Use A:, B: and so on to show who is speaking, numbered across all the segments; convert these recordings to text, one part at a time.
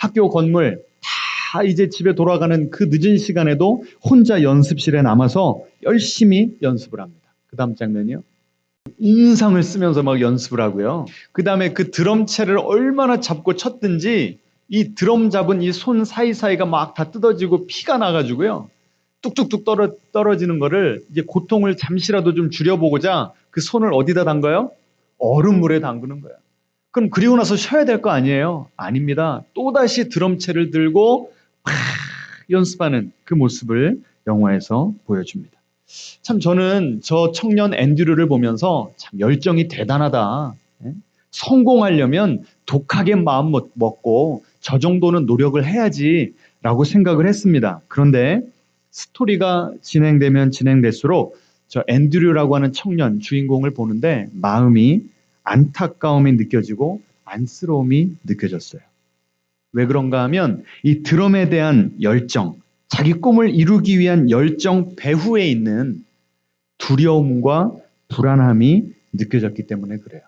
A: 학교 건물 다 이제 집에 돌아가는 그 늦은 시간에도 혼자 연습실에 남아서 열심히 연습을 합니다. 그 다음 장면이요. 인상을 쓰면서 막 연습을 하고요. 그 다음에 그 드럼체를 얼마나 잡고 쳤든지 이 드럼 잡은 이 손 사이사이가 막 다 뜯어지고 피가 나가지고요. 뚝뚝뚝 떨어지는 거를 이제 고통을 잠시라도 좀 줄여보고자 그 손을 어디다 담가요? 얼음물에 담그는 거예요. 그럼 그리고 나서 쉬어야 될 거 아니에요? 아닙니다. 또다시 드럼체를 들고 막 연습하는 그 모습을 영화에서 보여줍니다. 참 저는 저 청년 앤드류를 보면서 참 열정이 대단하다. 성공하려면 독하게 마음 먹고 저 정도는 노력을 해야지 라고 생각을 했습니다. 그런데 스토리가 진행되면 진행될수록 저 앤드류라고 하는 청년 주인공을 보는데 마음이 안타까움이 느껴지고 안쓰러움이 느껴졌어요. 왜 그런가 하면 이 드럼에 대한 열정, 자기 꿈을 이루기 위한 열정 배후에 있는 두려움과 불안함이 느껴졌기 때문에 그래요.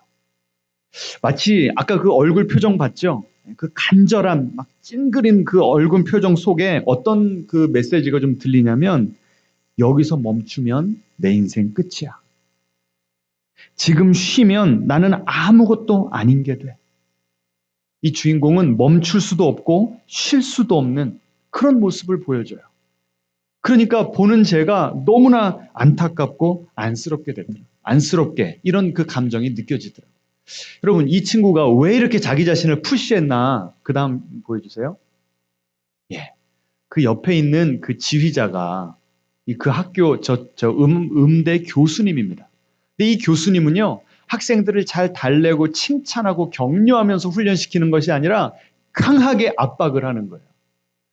A: 마치 아까 그 얼굴 표정 봤죠? 그 간절한 막 찡그린 그 얼굴 표정 속에 어떤 그 메시지가 좀 들리냐면 여기서 멈추면 내 인생 끝이야. 지금 쉬면 나는 아무것도 아닌 게 돼. 이 주인공은 멈출 수도 없고 쉴 수도 없는 그런 모습을 보여줘요. 그러니까 보는 제가 너무나 안타깝고 안쓰럽게 되더라고요. 안쓰럽게 이런 그 감정이 느껴지더라고요. 여러분 이 친구가 왜 이렇게 자기 자신을 푸시했나 그 다음 보여주세요. 예, 그 옆에 있는 그 지휘자가 그 학교 음대 교수님입니다. 근데 이 교수님은요 학생들을 잘 달래고 칭찬하고 격려하면서 훈련시키는 것이 아니라 강하게 압박을 하는 거예요.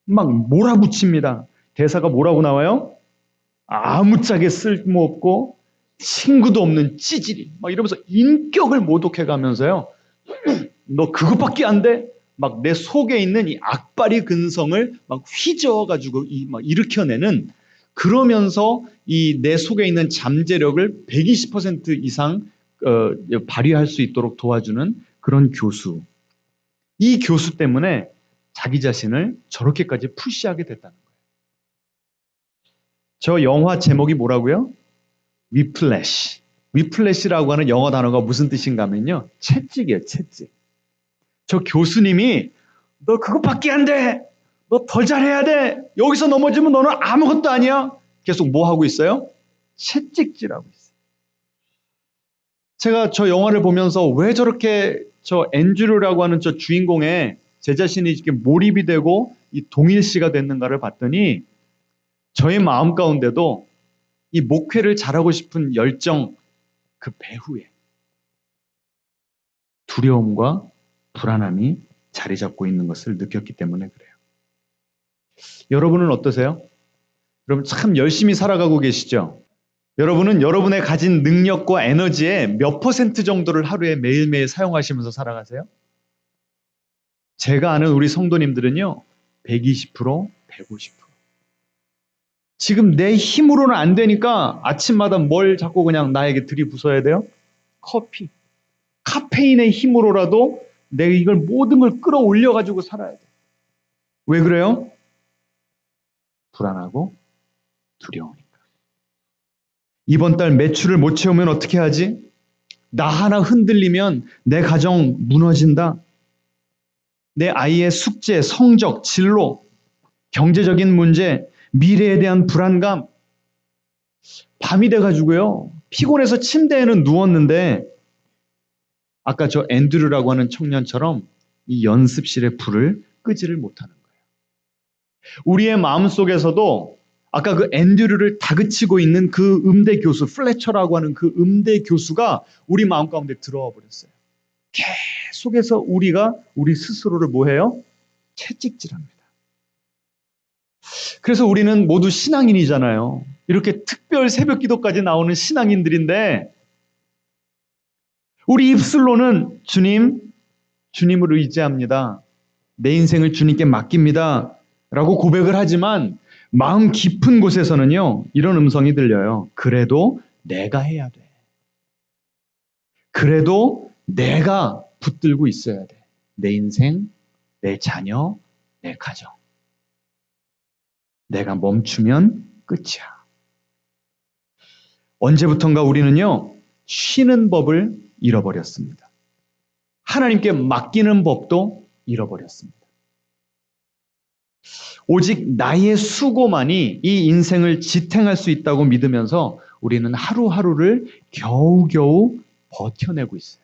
A: 막 몰아붙입니다. 대사가 뭐라고 나와요? 아무짝에 쓸모없고 친구도 없는 찌질이 막 이러면서 인격을 모독해 가면서요. 너 그것밖에 안 돼? 막 내 속에 있는 이 악바리 근성을 막 휘저어가지고 막 일으켜내는 그러면서 이 내 속에 있는 잠재력을 120% 이상 발휘할 수 있도록 도와주는 그런 교수. 이 교수 때문에 자기 자신을 저렇게까지 푸시하게 됐다는 거예요. 저 영화 제목이 뭐라고요? 위플래시. 위플래시라고 하는 영어 단어가 무슨 뜻인가 하면요. 채찍이에요, 채찍. 저 교수님이 너 그것밖에 안 돼. 너 더 잘해야 돼. 여기서 넘어지면 너는 아무것도 아니야. 계속 뭐 하고 있어요? 채찍질하고 있어요. 제가 저 영화를 보면서 왜 저렇게 저 앤드류라고 하는 저 주인공에 제 자신이 이렇게 몰입이 되고 이 동일시가 됐는가를 봤더니 저의 마음 가운데도 이 목회를 잘하고 싶은 열정 그 배후에 두려움과 불안함이 자리 잡고 있는 것을 느꼈기 때문에 그래요. 여러분은 어떠세요? 여러분 참 열심히 살아가고 계시죠? 여러분은 여러분의 가진 능력과 에너지의 몇 퍼센트 정도를 하루에 매일매일 사용하시면서 살아가세요? 제가 아는 우리 성도님들은요, 120%, 150%. 지금 내 힘으로는 안 되니까 아침마다 뭘 자꾸 그냥 나에게 들이부숴야 돼요? 커피. 카페인의 힘으로라도 내가 이걸 모든 걸 끌어올려가지고 살아야 돼. 왜 그래요? 불안하고 두려우니까. 이번 달 매출을 못 채우면 어떻게 하지? 나 하나 흔들리면 내 가정 무너진다. 내 아이의 숙제, 성적, 진로, 경제적인 문제, 미래에 대한 불안감. 밤이 돼가지고요. 피곤해서 침대에는 누웠는데 아까 저 앤드류라고 하는 청년처럼 이 연습실의 불을 끄지를 못하는 거예요. 우리의 마음속에서도 아까 그 앤드류를 다그치고 있는 그 음대 교수, 플래처라고 하는 그 음대 교수가 우리 마음 가운데 들어와 버렸어요. 계속해서 우리가 우리 스스로를 뭐해요? 채찍질합니다. 그래서 우리는 모두 신앙인이잖아요. 이렇게 특별 새벽 기도까지 나오는 신앙인들인데 우리 입술로는 주님, 주님을 의지합니다. 내 인생을 주님께 맡깁니다. 라고 고백을 하지만 마음 깊은 곳에서는요, 이런 음성이 들려요. 그래도 내가 해야 돼. 그래도 내가 붙들고 있어야 돼. 내 인생, 내 자녀, 내 가정. 내가 멈추면 끝이야. 언제부턴가 우리는요, 쉬는 법을 잃어버렸습니다. 하나님께 맡기는 법도 잃어버렸습니다. 오직 나의 수고만이 이 인생을 지탱할 수 있다고 믿으면서 우리는 하루하루를 겨우겨우 버텨내고 있어요.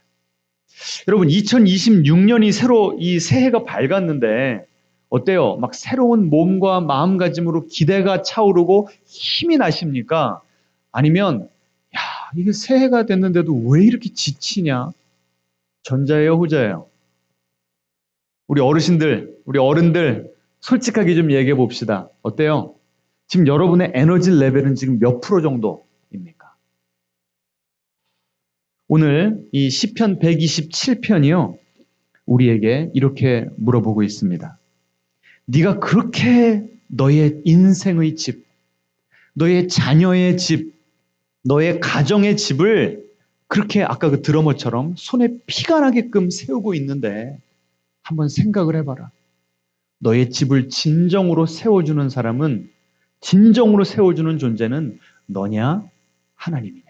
A: 여러분, 2026년이 새로 이 새해가 밝았는데 어때요? 막 새로운 몸과 마음가짐으로 기대가 차오르고 힘이 나십니까? 아니면 야, 이게 새해가 됐는데도 왜 이렇게 지치냐? 전자예요, 후자예요? 우리 어르신들, 우리 어른들 솔직하게 좀 얘기해 봅시다. 어때요? 지금 여러분의 에너지 레벨은 지금 몇 프로 정도입니까? 오늘 이 시편 127편이요. 우리에게 이렇게 물어보고 있습니다. 네가 그렇게 너의 인생의 집, 너의 자녀의 집, 너의 가정의 집을 그렇게 아까 그 드러머처럼 손에 피가 나게끔 세우고 있는데 한번 생각을 해봐라. 너의 집을 진정으로 세워주는 사람은, 진정으로 세워주는 존재는 너냐, 하나님이냐?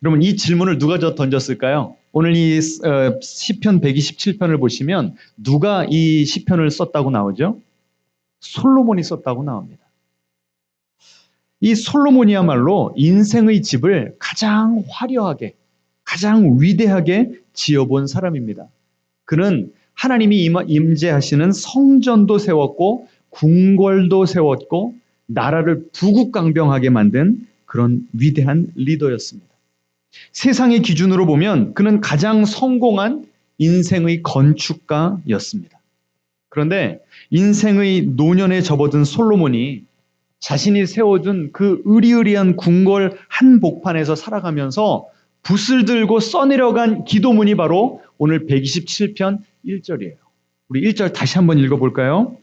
A: 여러분, 이 질문을 누가 던졌을까요? 오늘 이 시편 127편을 보시면 누가 이 시편을 썼다고 나오죠? 솔로몬이 썼다고 나옵니다. 이 솔로몬이야말로 인생의 집을 가장 화려하게, 가장 위대하게 지어본 사람입니다. 그는 하나님이 임재하시는 성전도 세웠고 궁궐도 세웠고 나라를 부국강병하게 만든 그런 위대한 리더였습니다. 세상의 기준으로 보면 그는 가장 성공한 인생의 건축가였습니다. 그런데 인생의 노년에 접어든 솔로몬이 자신이 세워준 그 으리으리한 궁궐 한복판에서 살아가면서 붓을 들고 써내려간 기도문이 바로 오늘 127편 1절이에요. 우리 1절 다시 한번 읽어볼까요?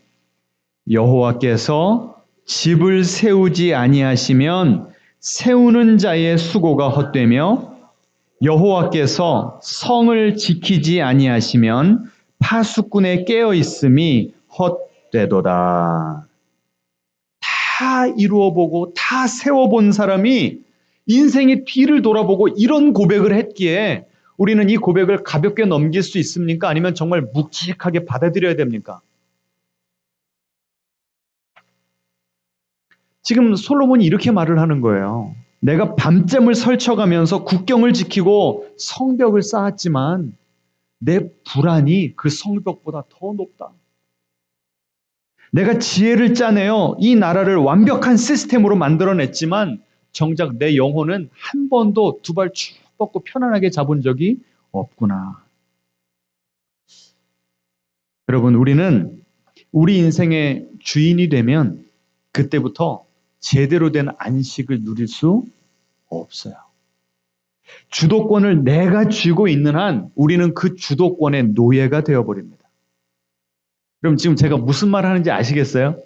A: 여호와께서 집을 세우지 아니하시면 세우는 자의 수고가 헛되며 여호와께서 성을 지키지 아니하시면 파수꾼의 깨어 있음이 헛되도다. 다 이루어보고 다 세워본 사람이 인생의 뒤를 돌아보고 이런 고백을 했기에 우리는 이 고백을 가볍게 넘길 수 있습니까? 아니면 정말 묵직하게 받아들여야 됩니까? 지금 솔로몬이 이렇게 말을 하는 거예요. 내가 밤잠을 설쳐가면서 국경을 지키고 성벽을 쌓았지만 내 불안이 그 성벽보다 더 높다. 내가 지혜를 짜내어 이 나라를 완벽한 시스템으로 만들어냈지만 정작 내 영혼은 한 번도 두 발 쭉 뻗고 편안하게 잡은 적이 없구나. 여러분, 우리는 우리 인생의 주인이 되면 그때부터 제대로 된 안식을 누릴 수 없어요. 주도권을 내가 쥐고 있는 한 우리는 그 주도권의 노예가 되어버립니다. 그럼 지금 제가 무슨 말 하는지 아시겠어요?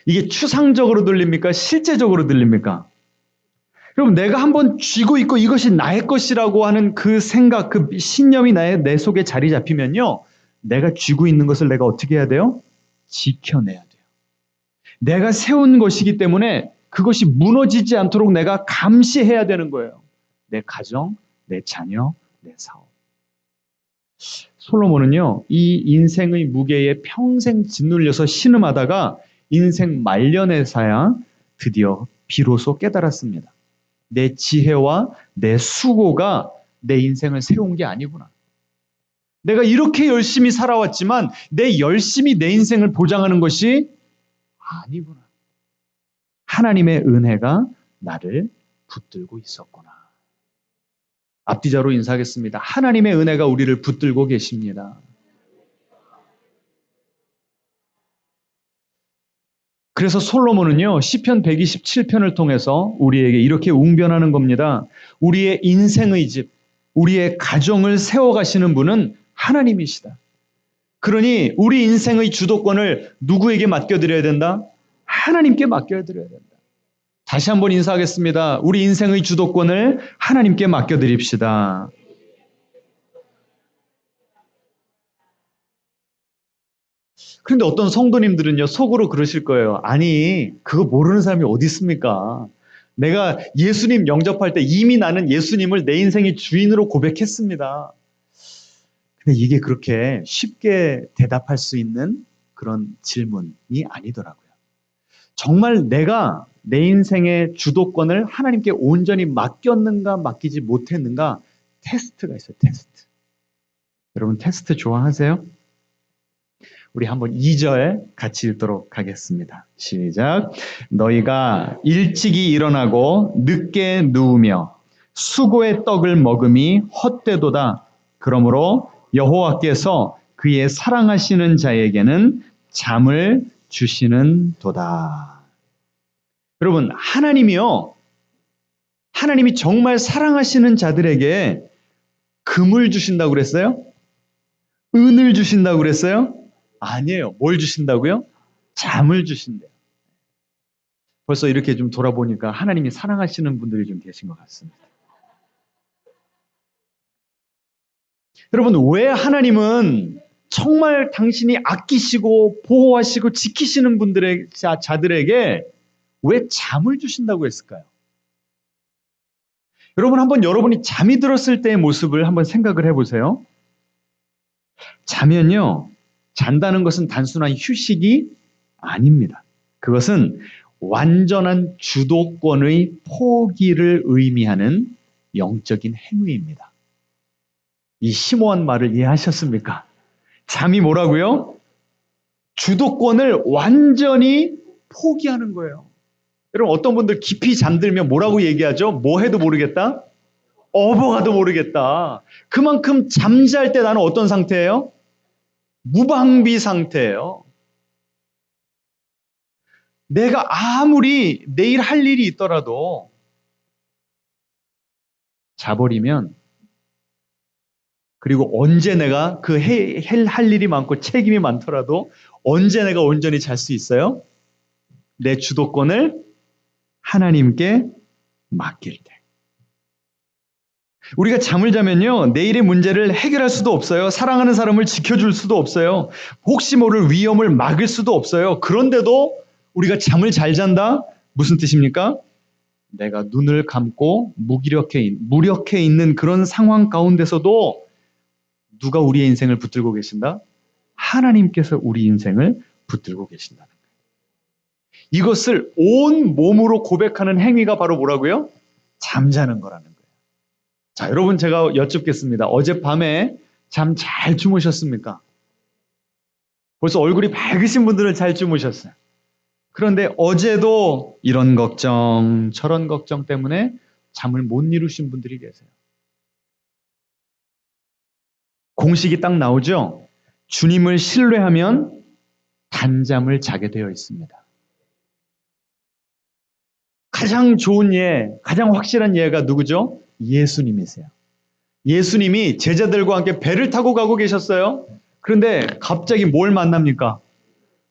A: 이게 추상적으로 들립니까? 실제적으로 들립니까? 여러분, 내가 한번 쥐고 있고 이것이 나의 것이라고 하는 그 생각, 그 신념이 내 속에 자리 잡히면요. 내가 쥐고 있는 것을 내가 어떻게 해야 돼요? 지켜내야 돼요. 내가 세운 것이기 때문에 그것이 무너지지 않도록 내가 감시해야 되는 거예요. 내 가정, 내 자녀, 내 사업. 솔로몬은요, 이 인생의 무게에 평생 짓눌려서 신음하다가 인생 말년에서야 드디어 비로소 깨달았습니다. 내 지혜와 내 수고가 내 인생을 세운 게 아니구나. 내가 이렇게 열심히 살아왔지만 내 열심이 내 인생을 보장하는 것이 아니구나. 하나님의 은혜가 나를 붙들고 있었구나. 앞뒤자로 인사하겠습니다. 하나님의 은혜가 우리를 붙들고 계십니다. 그래서 솔로몬은요, 시편 127편을 통해서 우리에게 이렇게 웅변하는 겁니다. 우리의 인생의 집, 우리의 가정을 세워가시는 분은 하나님이시다. 그러니 우리 인생의 주도권을 누구에게 맡겨드려야 된다? 하나님께 맡겨드려야 된다. 다시 한번 인사하겠습니다. 우리 인생의 주도권을 하나님께 맡겨드립시다. 그런데 어떤 성도님들은요, 속으로 그러실 거예요. 아니, 그거 모르는 사람이 어디 있습니까? 내가 예수님 영접할 때 이미 나는 예수님을 내 인생의 주인으로 고백했습니다. 근데 이게 그렇게 쉽게 대답할 수 있는 그런 질문이 아니더라고요. 정말 내가 내 인생의 주도권을 하나님께 온전히 맡겼는가 맡기지 못했는가 테스트가 있어요. 테스트. 여러분 테스트 좋아하세요? 우리 한번 2절 같이 읽도록 하겠습니다. 시작. 너희가 일찍이 일어나고 늦게 누우며 수고의 떡을 먹음이 헛되도다. 그러므로 여호와께서 그의 사랑하시는 자에게는 잠을 주시는 도다. 여러분, 하나님이 정말 사랑하시는 자들에게 금을 주신다고 그랬어요? 은을 주신다고 그랬어요? 아니에요. 뭘 주신다고요? 잠을 주신대요. 벌써 이렇게 좀 돌아보니까 하나님이 사랑하시는 분들이 좀 계신 것 같습니다. 여러분, 왜 하나님은 정말 당신이 아끼시고 보호하시고 지키시는 자들에게 왜 잠을 주신다고 했을까요? 여러분, 한번 여러분이 잠이 들었을 때의 모습을 한번 생각을 해보세요. 자면요, 잔다는 것은 단순한 휴식이 아닙니다. 그것은 완전한 주도권의 포기를 의미하는 영적인 행위입니다. 이 심오한 말을 이해하셨습니까? 잠이 뭐라고요? 주도권을 완전히 포기하는 거예요. 여러분 어떤 분들 깊이 잠들면 뭐라고 얘기하죠? 뭐 해도 모르겠다? 업어가도 모르겠다. 그만큼 잠잘 때 나는 어떤 상태예요? 무방비 상태예요. 내가 아무리 내일 할 일이 있더라도 자버리면 그리고 언제 내가 할 일이 많고 책임이 많더라도 언제 내가 온전히 잘 수 있어요? 내 주도권을 하나님께 맡길 때. 우리가 잠을 자면요, 내일의 문제를 해결할 수도 없어요. 사랑하는 사람을 지켜줄 수도 없어요. 혹시 모를 위험을 막을 수도 없어요. 그런데도 우리가 잠을 잘 잔다? 무슨 뜻입니까? 내가 눈을 감고 무력해 있는 그런 상황 가운데서도 누가 우리의 인생을 붙들고 계신다? 하나님께서 우리 인생을 붙들고 계신다는 거예요. 이것을 온 몸으로 고백하는 행위가 바로 뭐라고요? 잠자는 거라는 거예요. 자, 여러분 제가 여쭙겠습니다. 어젯밤에 잠 잘 주무셨습니까? 벌써 얼굴이 밝으신 분들은 잘 주무셨어요. 그런데 어제도 이런 걱정, 저런 걱정 때문에 잠을 못 이루신 분들이 계세요. 공식이 딱 나오죠? 주님을 신뢰하면 단잠을 자게 되어 있습니다. 가장 좋은 예, 가장 확실한 예가 누구죠? 예수님이세요. 예수님이 제자들과 함께 배를 타고 가고 계셨어요. 그런데 갑자기 뭘 만납니까?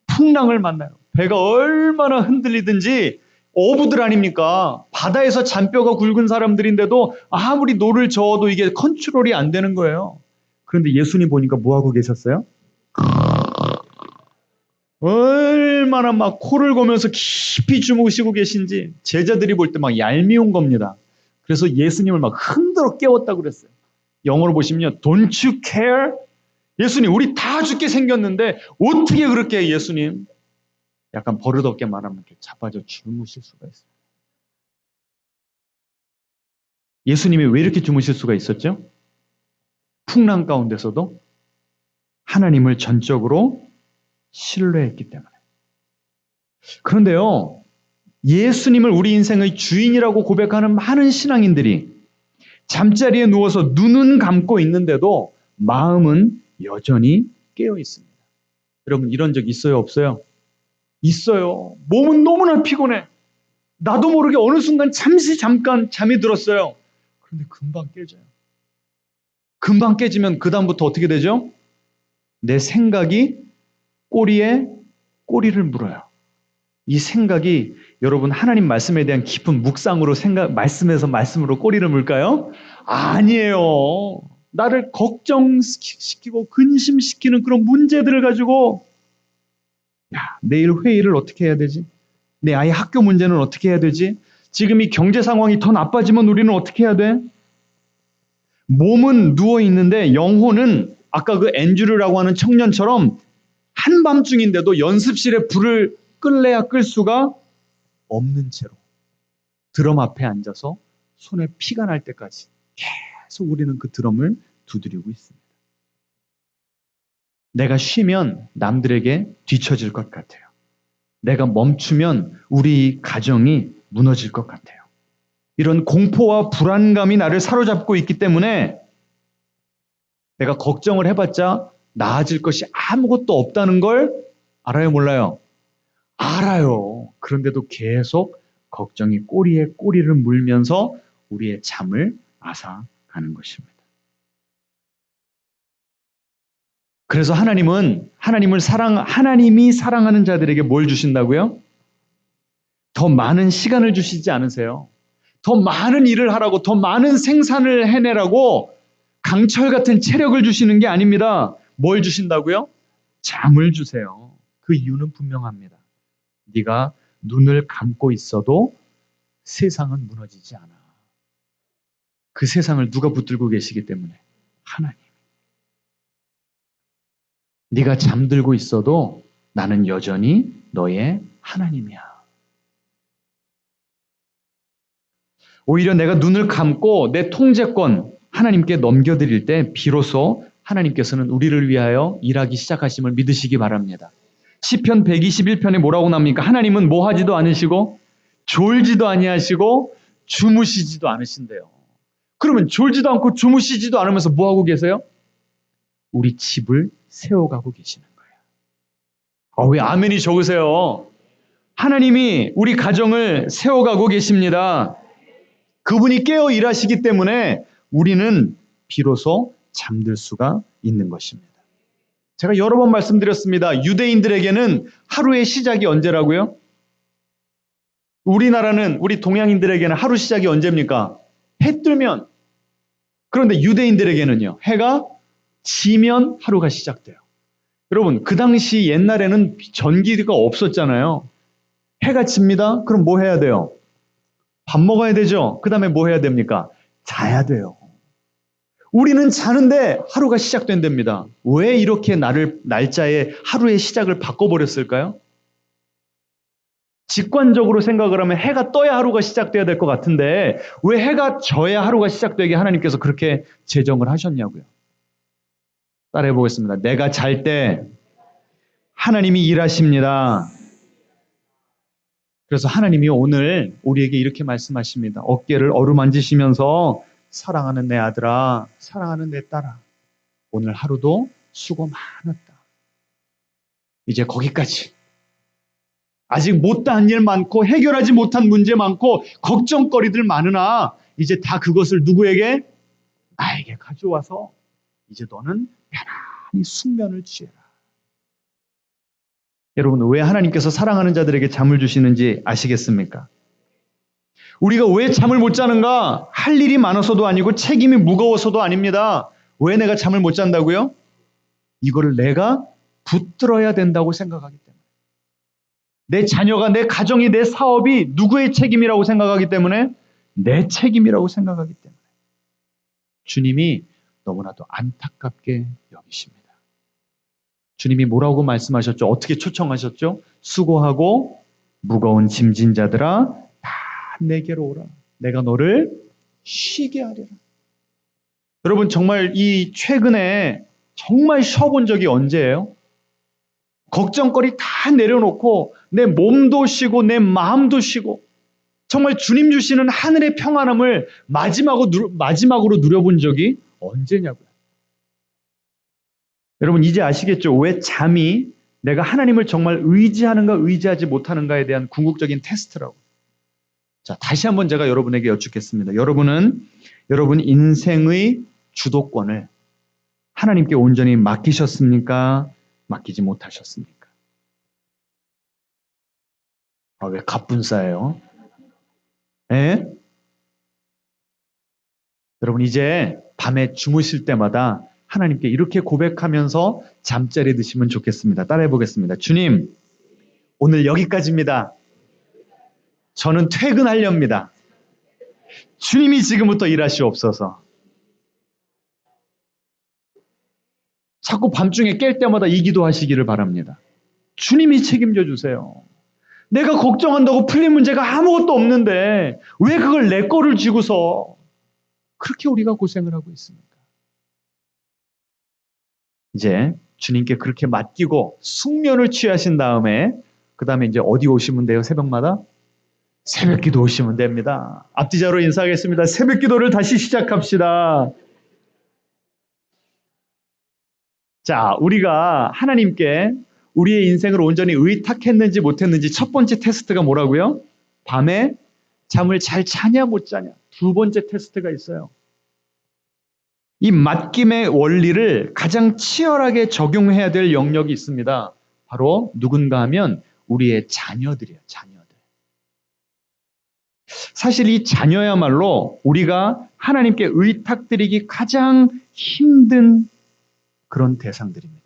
A: 풍랑을 만나요. 배가 얼마나 흔들리든지 어부들 아닙니까? 바다에서 잔뼈가 굵은 사람들인데도 아무리 노를 저어도 이게 컨트롤이 안 되는 거예요. 그런데 예수님 보니까 뭐 하고 계셨어요? 얼마나 막 코를 고면서 깊이 주무시고 계신지 제자들이 볼 때 막 얄미운 겁니다. 그래서 예수님을 막 흔들어 깨웠다고 그랬어요. 영어로 보시면 Don't you care? 예수님 우리 다 죽게 생겼는데 어떻게 그렇게 예수님 약간 버릇없게 말하면 이렇게 자빠져 주무실 수가 있어요. 예수님이 왜 이렇게 주무실 수가 있었죠? 풍랑 가운데서도 하나님을 전적으로 신뢰했기 때문에. 그런데요, 예수님을 우리 인생의 주인이라고 고백하는 많은 신앙인들이 잠자리에 누워서 눈은 감고 있는데도 마음은 여전히 깨어 있습니다. 여러분 이런 적 있어요, 없어요? 있어요. 몸은 너무나 피곤해. 나도 모르게 어느 순간 잠깐 잠이 들었어요. 그런데 금방 깨져요. 금방 깨지면 그 다음부터 어떻게 되죠? 내 생각이 꼬리에 꼬리를 물어요. 이 생각이 여러분 하나님 말씀에 대한 깊은 묵상으로 말씀에서 말씀으로 꼬리를 물까요? 아니에요. 나를 걱정시키고 근심시키는 그런 문제들을 가지고 야, 내일 회의를 어떻게 해야 되지? 내 아이 학교 문제는 어떻게 해야 되지? 지금 이 경제 상황이 더 나빠지면 우리는 어떻게 해야 돼? 몸은 누워 있는데 영혼은 아까 그 앤드류라고 하는 청년처럼 한밤중인데도 연습실에 불을 끌래야 끌 수가 없는 채로 드럼 앞에 앉아서 손에 피가 날 때까지 계속 우리는 그 드럼을 두드리고 있습니다. 내가 쉬면 남들에게 뒤처질 것 같아요. 내가 멈추면 우리 가정이 무너질 것 같아요. 이런 공포와 불안감이 나를 사로잡고 있기 때문에 내가 걱정을 해봤자 나아질 것이 아무것도 없다는 걸 알아요, 몰라요? 알아요. 그런데도 계속 걱정이 꼬리에 꼬리를 물면서 우리의 잠을 앗아가는 것입니다. 그래서 하나님이 사랑하는 자들에게 뭘 주신다고요? 더 많은 시간을 주시지 않으세요. 더 많은 일을 하라고, 더 많은 생산을 해내라고 강철 같은 체력을 주시는 게 아닙니다. 뭘 주신다고요? 잠을 주세요. 그 이유는 분명합니다. 네가 눈을 감고 있어도 세상은 무너지지 않아. 그 세상을 누가 붙들고 계시기 때문에? 하나님. 네가 잠들고 있어도 나는 여전히 너의 하나님이야. 오히려 내가 눈을 감고 내 통제권 하나님께 넘겨드릴 때 비로소 하나님께서는 우리를 위하여 일하기 시작하심을 믿으시기 바랍니다. 시편 121편에 뭐라고 나옵니까? 하나님은 뭐 하지도 않으시고 졸지도 아니하시고 주무시지도 않으신대요. 그러면 졸지도 않고 주무시지도 않으면서 뭐 하고 계세요? 우리 집을 세워가고 계시는 거예요. 왜 아멘이 적으세요? 하나님이 우리 가정을 세워가고 계십니다. 그분이 깨어 일하시기 때문에 우리는 비로소 잠들 수가 있는 것입니다. 제가 여러 번 말씀드렸습니다. 유대인들에게는 하루의 시작이 언제라고요? 우리 동양인들에게는 하루 시작이 언제입니까? 해 뜨면. 그런데 유대인들에게는요, 해가 지면 하루가 시작돼요. 여러분, 그 당시 옛날에는 전기가 없었잖아요. 해가 집니다. 그럼 뭐 해야 돼요? 밥 먹어야 되죠. 그 다음에 뭐 해야 됩니까? 자야 돼요. 우리는 자는데 하루가 시작된답니다. 왜 이렇게 날짜에 하루의 시작을 바꿔버렸을까요? 직관적으로 생각을 하면 해가 떠야 하루가 시작돼야 될 것 같은데 왜 해가 져야 하루가 시작되게 하나님께서 그렇게 제정을 하셨냐고요. 따라해 보겠습니다. 내가 잘 때 하나님이 일하십니다. 그래서 하나님이 오늘 우리에게 이렇게 말씀하십니다. 어깨를 어루만지시면서 사랑하는 내 아들아, 사랑하는 내 딸아, 오늘 하루도 수고 많았다. 이제 거기까지. 아직 못다한 일 많고 해결하지 못한 문제 많고 걱정거리들 많으나 이제 다 그것을 누구에게? 나에게 가져와서 이제 너는 편안히 숙면을 취해라. 여러분, 왜 하나님께서 사랑하는 자들에게 잠을 주시는지 아시겠습니까? 우리가 왜 잠을 못 자는가? 할 일이 많아서도 아니고 책임이 무거워서도 아닙니다. 왜 내가 잠을 못 잔다고요? 이거를 내가 붙들어야 된다고 생각하기 때문에. 내 자녀가, 내 가정이, 내 사업이 누구의 책임이라고 생각하기 때문에 내 책임이라고 생각하기 때문에 주님이 너무나도 안타깝게 여기십니다. 주님이 뭐라고 말씀하셨죠? 어떻게 초청하셨죠? 수고하고 무거운 짐진 자들아 다 내게로 오라. 내가 너를 쉬게 하리라. 여러분 정말 이 최근에 정말 쉬어본 적이 언제예요? 걱정거리 다 내려놓고 내 몸도 쉬고 내 마음도 쉬고 정말 주님 주시는 하늘의 평안함을 마지막으로 누려본 적이 언제냐고요. 여러분 이제 아시겠죠? 왜 잠이 내가 하나님을 정말 의지하는가 의지하지 못하는가에 대한 궁극적인 테스트라고. 자, 다시 한번 제가 여러분에게 여쭙겠습니다. 여러분 인생의 주도권을 하나님께 온전히 맡기셨습니까? 맡기지 못하셨습니까? 왜 갑분싸예요? 예? 여러분 이제 밤에 주무실 때마다 하나님께 이렇게 고백하면서 잠자리 드시면 좋겠습니다. 따라해 보겠습니다. 주님, 오늘 여기까지입니다. 저는 퇴근하렵니다. 주님이 지금부터 일하시옵소서. 자꾸 밤중에 깰 때마다 이 기도하시기를 바랍니다. 주님이 책임져 주세요. 내가 걱정한다고 풀린 문제가 아무것도 없는데 왜 그걸 내 거를 쥐고서 그렇게 우리가 고생을 하고 있습니까? 이제 주님께 그렇게 맡기고 숙면을 취하신 다음에 그 다음에 이제 어디 오시면 돼요? 새벽마다? 새벽 기도 오시면 됩니다. 앞뒤자로 인사하겠습니다. 새벽 기도를 다시 시작합시다. 자, 우리가 하나님께 우리의 인생을 온전히 의탁했는지 못했는지 첫 번째 테스트가 뭐라고요? 밤에 잠을 잘 자냐 못 자냐. 두 번째 테스트가 있어요. 이 맡김의 원리를 가장 치열하게 적용해야 될 영역이 있습니다. 바로 누군가 하면 우리의 자녀들이에요. 자녀들. 사실 이 자녀야말로 우리가 하나님께 의탁드리기 가장 힘든 그런 대상들입니다.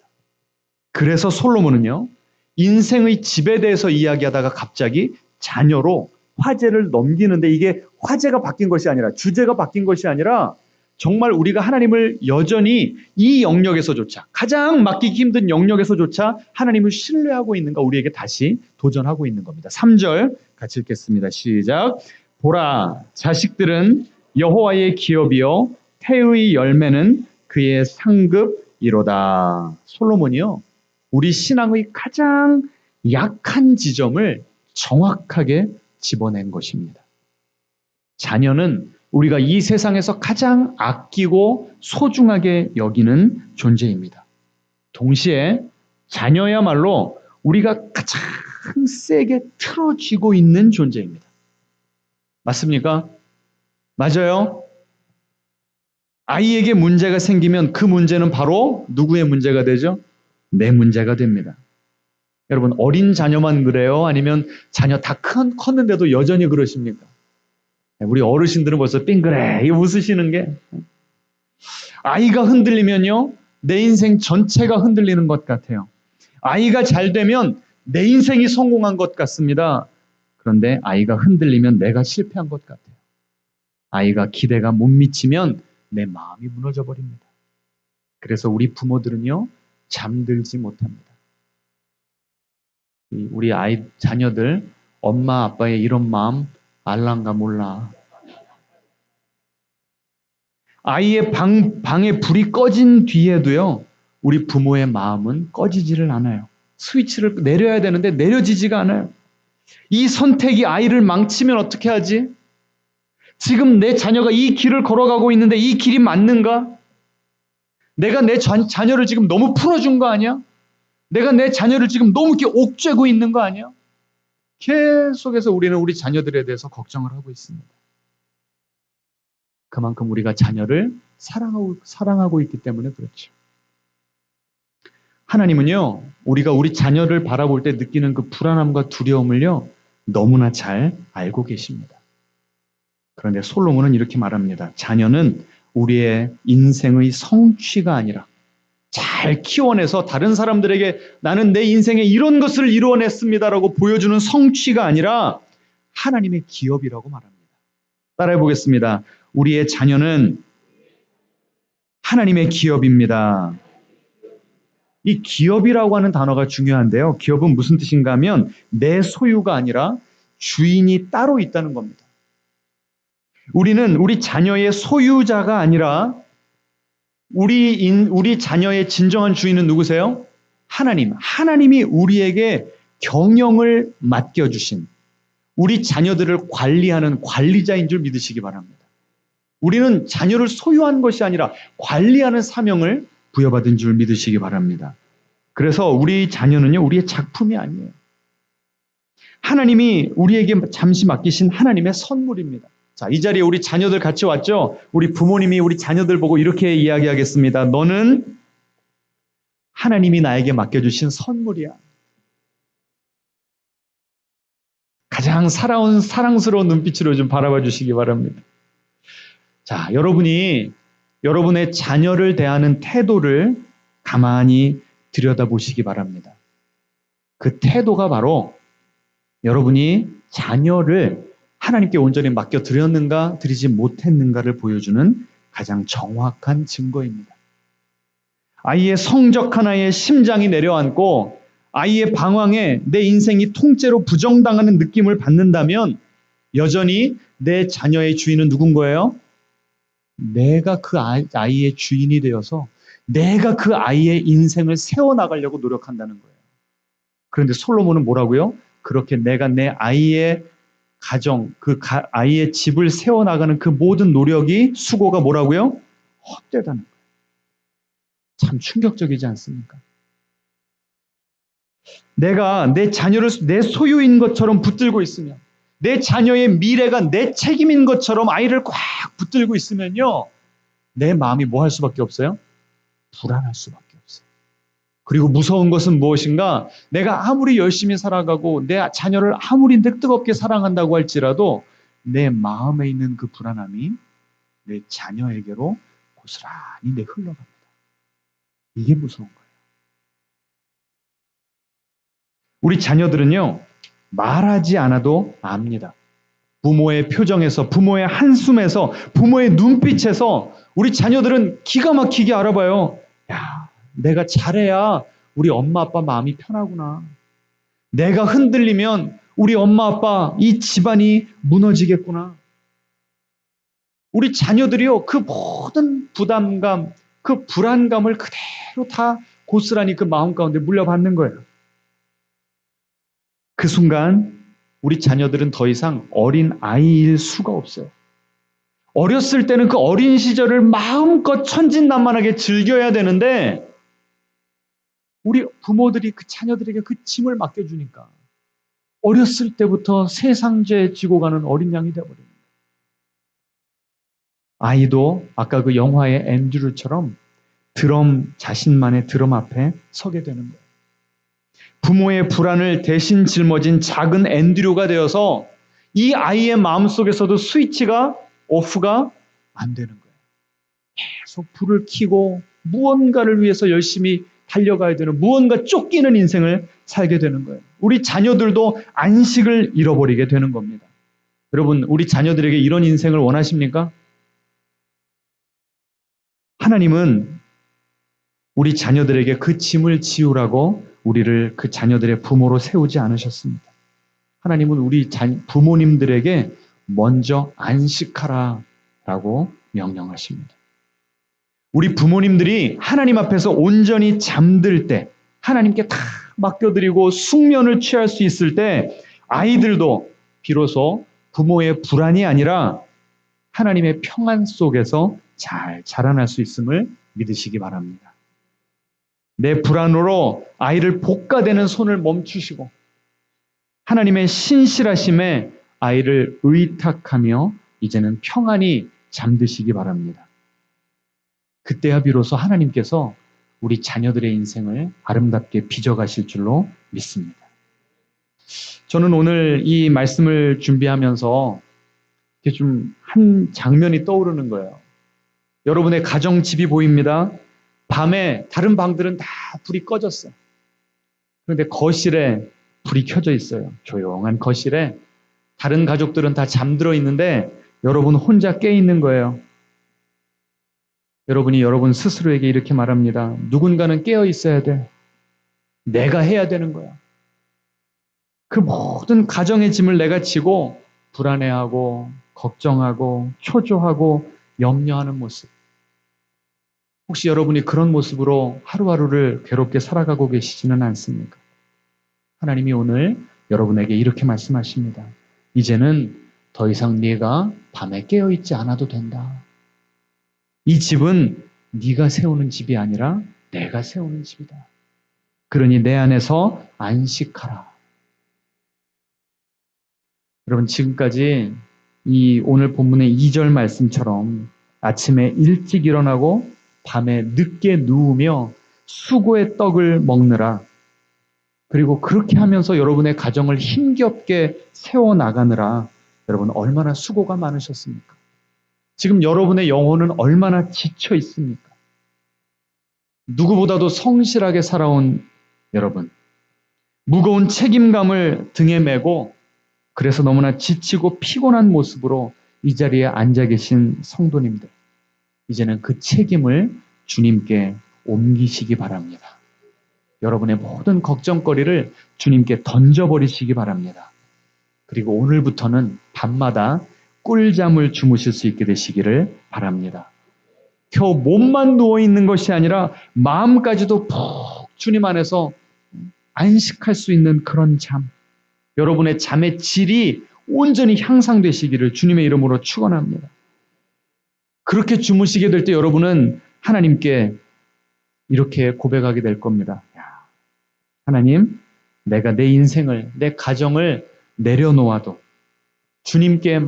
A: 그래서 솔로몬은요, 인생의 집에 대해서 이야기하다가 갑자기 자녀로 화제를 넘기는데 이게 화제가 바뀐 것이 아니라 주제가 바뀐 것이 아니라 정말 우리가 하나님을 여전히 이 영역에서조차 가장 맡기기 힘든 영역에서조차 하나님을 신뢰하고 있는가 우리에게 다시 도전하고 있는 겁니다. 3절 같이 읽겠습니다. 시작. 보라, 자식들은 여호와의 기업이요 태의 열매는 그의 상급이로다. 솔로몬이요, 우리 신앙의 가장 약한 지점을 정확하게 집어낸 것입니다. 자녀는 우리가 이 세상에서 가장 아끼고 소중하게 여기는 존재입니다. 동시에 자녀야말로 우리가 가장 세게 틀어쥐고 있는 존재입니다. 맞습니까? 맞아요? 아이에게 문제가 생기면 그 문제는 바로 누구의 문제가 되죠? 내 문제가 됩니다. 여러분, 어린 자녀만 그래요? 아니면 자녀 다 컸는데도 여전히 그러십니까? 우리 어르신들은 벌써 빙그레 웃으시는 게, 아이가 흔들리면요 내 인생 전체가 흔들리는 것 같아요. 아이가 잘 되면 내 인생이 성공한 것 같습니다. 그런데 아이가 흔들리면 내가 실패한 것 같아요. 아이가 기대가 못 미치면 내 마음이 무너져 버립니다. 그래서 우리 부모들은요 잠들지 못합니다. 우리 자녀들 엄마 아빠의 이런 마음 알란가 몰라. 아이의 방에 불이 꺼진 뒤에도요 우리 부모의 마음은 꺼지지를 않아요. 스위치를 내려야 되는데 내려지지가 않아요. 이 선택이 아이를 망치면 어떻게 하지? 지금 내 자녀가 이 길을 걸어가고 있는데 이 길이 맞는가? 내가 내 자녀를 지금 너무 풀어준 거 아니야? 내가 내 자녀를 지금 너무 이렇게 옥죄고 있는 거 아니야? 계속해서 우리는 우리 자녀들에 대해서 걱정을 하고 있습니다. 그만큼 우리가 자녀를 사랑하고 있기 때문에 그렇죠. 하나님은요, 우리가 우리 자녀를 바라볼 때 느끼는 그 불안함과 두려움을요, 너무나 잘 알고 계십니다. 그런데 솔로몬은 이렇게 말합니다. 자녀는 우리의 인생의 성취가 아니라 잘 키워내서 다른 사람들에게 나는 내 인생에 이런 것을 이루어냈습니다라고 보여주는 성취가 아니라 하나님의 기업이라고 말합니다. 따라해 보겠습니다. 우리의 자녀는 하나님의 기업입니다. 이 기업이라고 하는 단어가 중요한데요. 기업은 무슨 뜻인가 하면 내 소유가 아니라 주인이 따로 있다는 겁니다. 우리는 우리 자녀의 소유자가 아니라 우리 자녀의 진정한 주인은 누구세요? 하나님. 하나님이 우리에게 경영을 맡겨주신 우리 자녀들을 관리하는 관리자인 줄 믿으시기 바랍니다. 우리는 자녀를 소유한 것이 아니라 관리하는 사명을 부여받은 줄 믿으시기 바랍니다. 그래서 우리 자녀는요, 우리의 작품이 아니에요. 하나님이 우리에게 잠시 맡기신 하나님의 선물입니다. 자, 이 자리에 우리 자녀들 같이 왔죠? 우리 부모님이 우리 자녀들 보고 이렇게 이야기하겠습니다. 너는 하나님이 나에게 맡겨주신 선물이야. 가장 사랑스러운 눈빛으로 좀 바라봐 주시기 바랍니다. 자, 여러분이 여러분의 자녀를 대하는 태도를 가만히 들여다보시기 바랍니다. 그 태도가 바로 여러분이 자녀를 하나님께 온전히 맡겨드렸는가, 드리지 못했는가를 보여주는 가장 정확한 증거입니다. 아이의 성적 하나에 심장이 내려앉고 아이의 방황에 내 인생이 통째로 부정당하는 느낌을 받는다면 여전히 내 자녀의 주인은 누군 거예요? 내가 그 아이의 주인이 되어서 내가 그 아이의 인생을 세워나가려고 노력한다는 거예요. 그런데 솔로몬은 뭐라고요? 그렇게 내가 내 아이의 가정, 아이의 집을 세워나가는 그 모든 노력이, 수고가 뭐라고요? 헛되다는 거예요. 참 충격적이지 않습니까? 내가 내 자녀를 내 소유인 것처럼 붙들고 있으면, 내 자녀의 미래가 내 책임인 것처럼 아이를 꽉 붙들고 있으면요, 내 마음이 뭐 할 수밖에 없어요? 불안할 수밖에 없어요. 그리고 무서운 것은 무엇인가? 내가 아무리 열심히 살아가고 내 자녀를 아무리 뜨겁게 사랑한다고 할지라도 내 마음에 있는 그 불안함이 내 자녀에게로 고스란히 흘러갑니다. 이게 무서운 거예요. 우리 자녀들은요, 말하지 않아도 압니다. 부모의 표정에서, 부모의 한숨에서, 부모의 눈빛에서 우리 자녀들은 기가 막히게 알아봐요. 야, 내가 잘해야 우리 엄마 아빠 마음이 편하구나. 내가 흔들리면 우리 엄마 아빠 이 집안이 무너지겠구나. 우리 자녀들이요, 그 모든 부담감, 그 불안감을 그대로 다 고스란히 그 마음 가운데 물려받는 거예요. 그 순간 우리 자녀들은 더 이상 어린 아이일 수가 없어요. 어렸을 때는 그 어린 시절을 마음껏 천진난만하게 즐겨야 되는데 우리 부모들이 그 자녀들에게 그 짐을 맡겨주니까 어렸을 때부터 세상죄 지고 가는 어린 양이 되어버립니다. 아이도 아까 그 영화의 앤드류처럼 자신만의 드럼 앞에 서게 되는 거예요. 부모의 불안을 대신 짊어진 작은 앤드류가 되어서 이 아이의 마음속에서도 스위치가 오프가 안 되는 거예요. 계속 불을 켜고 무언가를 위해서 열심히 달려가야 되는, 무언가 쫓기는 인생을 살게 되는 거예요. 우리 자녀들도 안식을 잃어버리게 되는 겁니다. 여러분, 우리 자녀들에게 이런 인생을 원하십니까? 하나님은 우리 자녀들에게 그 짐을 지우라고 우리를 그 자녀들의 부모로 세우지 않으셨습니다. 하나님은 우리 부모님들에게 먼저 안식하라 라고 명령하십니다. 우리 부모님들이 하나님 앞에서 온전히 잠들 때, 하나님께 다 맡겨드리고 숙면을 취할 수 있을 때 아이들도 비로소 부모의 불안이 아니라 하나님의 평안 속에서 잘 자라날 수 있음을 믿으시기 바랍니다. 내 불안으로 아이를 볶아대는 손을 멈추시고 하나님의 신실하심에 아이를 의탁하며 이제는 평안히 잠드시기 바랍니다. 그때야 비로소 하나님께서 우리 자녀들의 인생을 아름답게 빚어가실 줄로 믿습니다. 저는 오늘 이 말씀을 준비하면서 이렇게 좀 한 장면이 떠오르는 거예요. 여러분의 가정집이 보입니다. 밤에 다른 방들은 다 불이 꺼졌어요. 그런데 거실에 불이 켜져 있어요. 조용한 거실에 다른 가족들은 다 잠들어 있는데 여러분 혼자 깨 있는 거예요. 여러분이 여러분 스스로에게 이렇게 말합니다. 누군가는 깨어 있어야 돼. 내가 해야 되는 거야. 그 모든 가정의 짐을 내가 지고 불안해하고 걱정하고 초조하고 염려하는 모습. 혹시 여러분이 그런 모습으로 하루하루를 괴롭게 살아가고 계시지는 않습니까? 하나님이 오늘 여러분에게 이렇게 말씀하십니다. 이제는 더 이상 네가 밤에 깨어있지 않아도 된다. 이 집은 네가 세우는 집이 아니라 내가 세우는 집이다. 그러니 내 안에서 안식하라. 여러분, 지금까지 이 오늘 본문의 2절 말씀처럼 아침에 일찍 일어나고 밤에 늦게 누우며 수고의 떡을 먹느라, 그리고 그렇게 하면서 여러분의 가정을 힘겹게 세워나가느라 여러분 얼마나 수고가 많으셨습니까? 지금 여러분의 영혼은 얼마나 지쳐 있습니까? 누구보다도 성실하게 살아온 여러분, 무거운 책임감을 등에 메고 그래서 너무나 지치고 피곤한 모습으로 이 자리에 앉아 계신 성도님들, 이제는 그 책임을 주님께 옮기시기 바랍니다. 여러분의 모든 걱정거리를 주님께 던져버리시기 바랍니다. 그리고 오늘부터는 밤마다 꿀잠을 주무실 수 있게 되시기를 바랍니다. 겨우 몸만 누워있는 것이 아니라 마음까지도 푹 주님 안에서 안식할 수 있는 그런 잠, 여러분의 잠의 질이 온전히 향상되시기를 주님의 이름으로 축원합니다. 그렇게 주무시게 될 때 여러분은 하나님께 이렇게 고백하게 될 겁니다. 하나님, 내가 내 인생을, 내 가정을 내려놓아도 주님께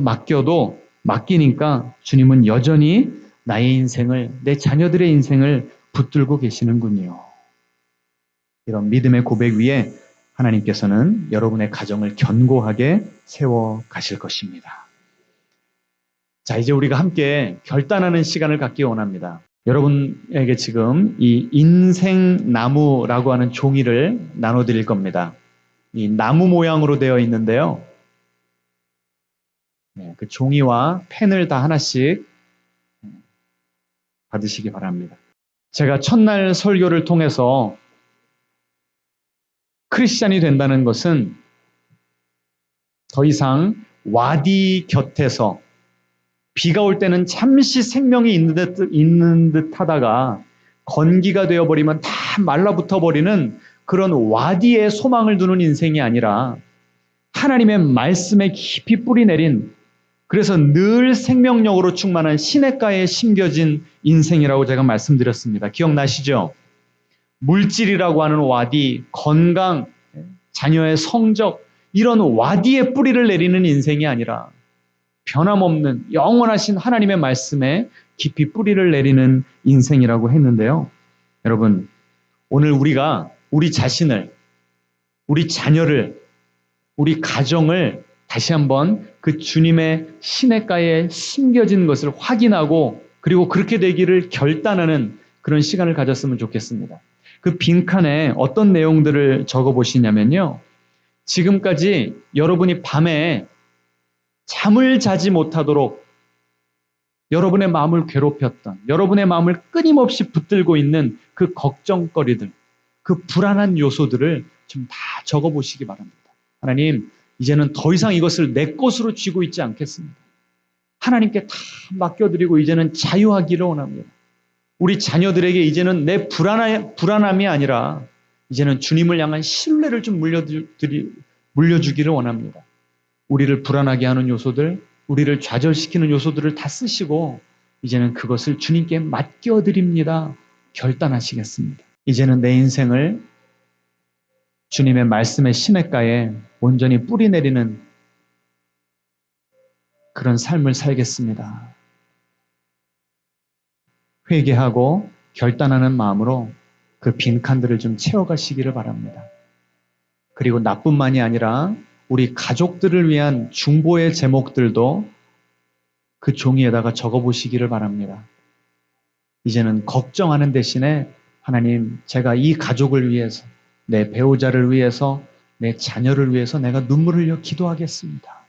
A: 맡기니까 주님은 여전히 나의 인생을, 내 자녀들의 인생을 붙들고 계시는군요. 이런 믿음의 고백 위에 하나님께서는 여러분의 가정을 견고하게 세워 가실 것입니다. 자, 이제 우리가 함께 결단하는 시간을 갖기 원합니다. 여러분에게 지금 이 인생나무라고 하는 종이를 나눠드릴 겁니다. 이 나무 모양으로 되어 있는데요. 그 종이와 펜을 다 하나씩 받으시기 바랍니다. 제가 첫날 설교를 통해서 크리스찬이 된다는 것은 더 이상 와디 곁에서 비가 올 때는 잠시 생명이 있는 듯 하다가 건기가 되어버리면 다 말라붙어 버리는 그런 와디에 소망을 두는 인생이 아니라 하나님의 말씀에 깊이 뿌리 내린, 그래서 늘 생명력으로 충만한 시냇가에 심겨진 인생이라고 제가 말씀드렸습니다. 기억나시죠? 물질이라고 하는 와디, 건강, 자녀의 성적, 이런 와디에 뿌리를 내리는 인생이 아니라 변함없는 영원하신 하나님의 말씀에 깊이 뿌리를 내리는 인생이라고 했는데요. 여러분, 오늘 우리가 우리 자신을, 우리 자녀를, 우리 가정을 다시 한번 그 주님의 시냇가에 심겨진 것을 확인하고 그리고 그렇게 되기를 결단하는 그런 시간을 가졌으면 좋겠습니다. 그 빈칸에 어떤 내용들을 적어보시냐면요. 지금까지 여러분이 밤에 잠을 자지 못하도록 여러분의 마음을 괴롭혔던, 여러분의 마음을 끊임없이 붙들고 있는 그 걱정거리들, 그 불안한 요소들을 좀 다 적어보시기 바랍니다. 하나님, 이제는 더 이상 이것을 내 것으로 쥐고 있지 않겠습니다. 하나님께 다 맡겨드리고 이제는 자유하기를 원합니다. 우리 자녀들에게 이제는 내 불안함이 아니라 이제는 주님을 향한 신뢰를 좀 물려주기를 원합니다. 우리를 불안하게 하는 요소들, 우리를 좌절시키는 요소들을 다 쓰시고 이제는 그것을 주님께 맡겨드립니다. 결단하시겠습니다. 이제는 내 인생을 주님의 말씀의 시냇가에 온전히 뿌리 내리는 그런 삶을 살겠습니다. 회개하고 결단하는 마음으로 그 빈칸들을 좀 채워가시기를 바랍니다. 그리고 나뿐만이 아니라 우리 가족들을 위한 중보의 제목들도 그 종이에다가 적어보시기를 바랍니다. 이제는 걱정하는 대신에 하나님, 제가 이 가족을 위해서, 내 배우자를 위해서, 내 자녀를 위해서 내가 눈물을 흘려 기도하겠습니다.